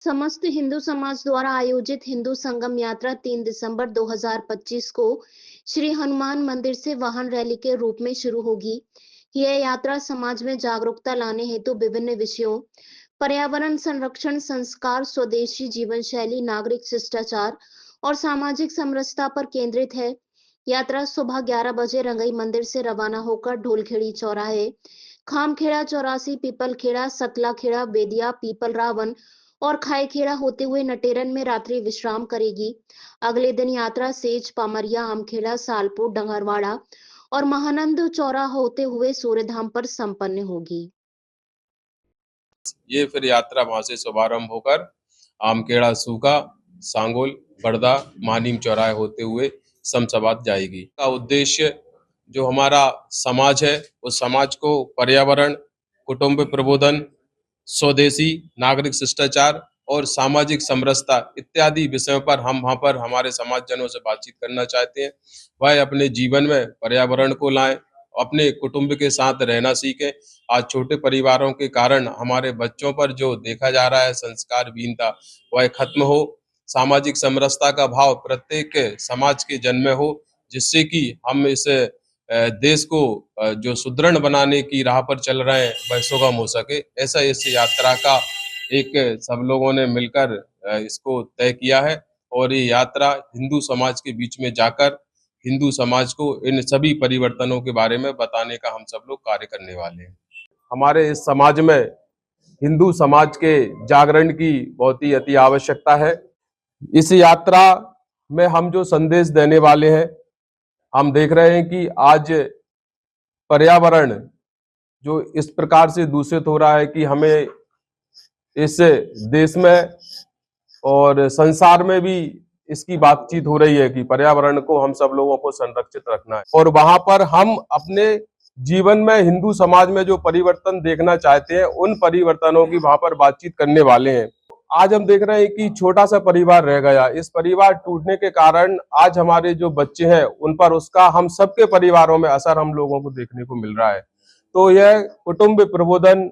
समस्त हिंदू समाज द्वारा आयोजित हिंदू संगम यात्रा 3 दिसंबर 2025 को श्री हनुमान मंदिर से वाहन रैली के रूप में शुरू होगी। यह यात्रा समाज में जागरूकता लाने हेतु विभिन्न विषयों पर्यावरण संरक्षण, संस्कार, स्वदेशी जीवन शैली, नागरिक शिष्टाचार और सामाजिक समरसता पर केंद्रित है। यात्रा सुबह 11 बजे रंगई मंदिर से रवाना होकर ढोलखेड़ी चौराहे, खामखेड़ा चौरासी, पीपलखेड़ा, सतलाखेड़ा, बेदिया, पीपल रावण और खाईखेड़ा होते हुए नटेरन में रात्रि विश्राम करेगी। अगले दिन यात्रा सेज, पामरिया, आमखेड़ा, सालपुर, डंगरवाड़ा और महानंद चौराहा होते हुए सूर्यधाम पर संपन्न होगी। ये फिर यात्रा वहां से शुभारंभ होकर आमखेड़ा, सूखा, सांगोल, बड़दा, मानीम चौराहे होते हुए शमशाबाद जाएगी। का उद्देश्य जो हमारा समाज है उस समाज को पर्यावरण, कुटुंब प्रबोधन, स्वदेशी, नागरिक शिष्टाचार और सामाजिक समरसता इत्यादि विषयों पर हम वहाँ पर हमारे समाजजनों से बातचीत करना चाहते हैं। वह अपने जीवन में पर्यावरण को लाएं, अपने कुटुंब के साथ रहना सीखें। आज छोटे परिवारों के कारण हमारे बच्चों पर जो देखा जा रहा है संस्कारहीनता, वह खत्म हो। सामाजिक समरसता का भाव प्रत्येक समाज के जन में हो, जिससे कि हम इस देश को जो सुदृढ़ बनाने की राह पर चल रहे हैं वह सुगम हो सके। ऐसा इस यात्रा का एक सब लोगों ने मिलकर इसको तय किया है और ये यात्रा हिंदू समाज के बीच में जाकर हिंदू समाज को इन सभी परिवर्तनों के बारे में बताने का हम सब लोग कार्य करने वाले हैं। हमारे इस समाज में हिंदू समाज के जागरण की बहुत ही अति आवश्यकता है। इस यात्रा में हम जो संदेश देने वाले हैं, हम देख रहे हैं कि आज पर्यावरण जो इस प्रकार से दूषित हो रहा है कि हमें इस देश में और संसार में भी इसकी बातचीत हो रही है कि पर्यावरण को हम सब लोगों को संरक्षित रखना है और वहां पर हम अपने जीवन में हिंदू समाज में जो परिवर्तन देखना चाहते हैं उन परिवर्तनों की वहां पर बातचीत करने वाले हैं। आज हम देख रहे हैं कि छोटा सा परिवार रह गया। इस परिवार टूटने के कारण आज हमारे जो बच्चे हैं उन पर उसका हम सबके परिवारों में असर हम लोगों को देखने को मिल रहा है। तो यह कुटुंब प्रबोधन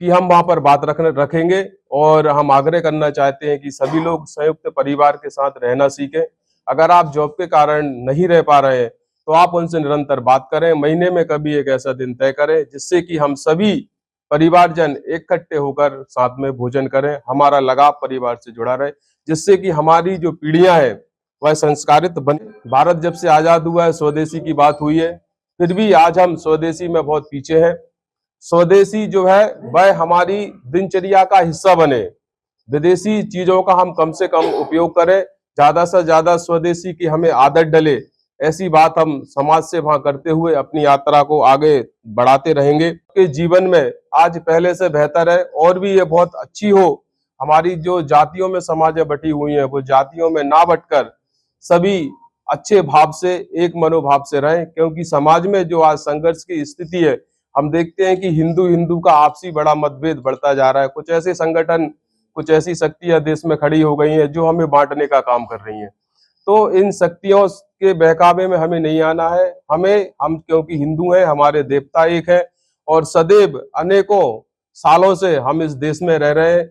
की हम वहां पर बात रखेंगे और हम आग्रह करना चाहते हैं कि सभी लोग संयुक्त परिवार के साथ रहना सीखें। अगर आप जॉब के कारण नहीं रह पा रहे हैं तो आप उनसे निरंतर बात करें। महीने में कभी एक ऐसा दिन तय करें जिससे कि हम सभी परिवारजन इकट्ठे होकर साथ में भोजन करें, हमारा लगाव परिवार से जुड़ा रहे, जिससे कि हमारी जो पीढ़ियां हैं वह संस्कारित बने। भारत जब से आजाद हुआ है स्वदेशी की बात हुई है, फिर भी आज हम स्वदेशी में बहुत पीछे हैं। स्वदेशी जो है वह हमारी दिनचर्या का हिस्सा बने। विदेशी चीजों का हम कम से कम उपयोग करें, ज्यादा से ज्यादा स्वदेशी की हमें आदत डले, ऐसी बात हम समाज से वहां करते हुए अपनी यात्रा को आगे बढ़ाते रहेंगे। कि जीवन में आज पहले से बेहतर है और भी ये बहुत अच्छी हो। हमारी जो जातियों में समाजें बटी हुई हैं वो जातियों में ना बटकर सभी अच्छे भाव से, एक मनोभाव से रहें, क्योंकि समाज में जो आज संघर्ष की स्थिति है हम देखते हैं कि हिंदू हिंदू का आपसी बड़ा मतभेद बढ़ता जा रहा है। कुछ ऐसे संगठन, कुछ ऐसी शक्तियां देश में खड़ी हो गई हैं जो हमें बांटने का काम कर रही हैं। तो इन शक्तियों के बहकावे में हमें नहीं आना है। हम क्योंकि हिंदू हैं, हमारे देवता एक है और सदैव अनेकों सालों से हम इस देश में रह रहे हैं।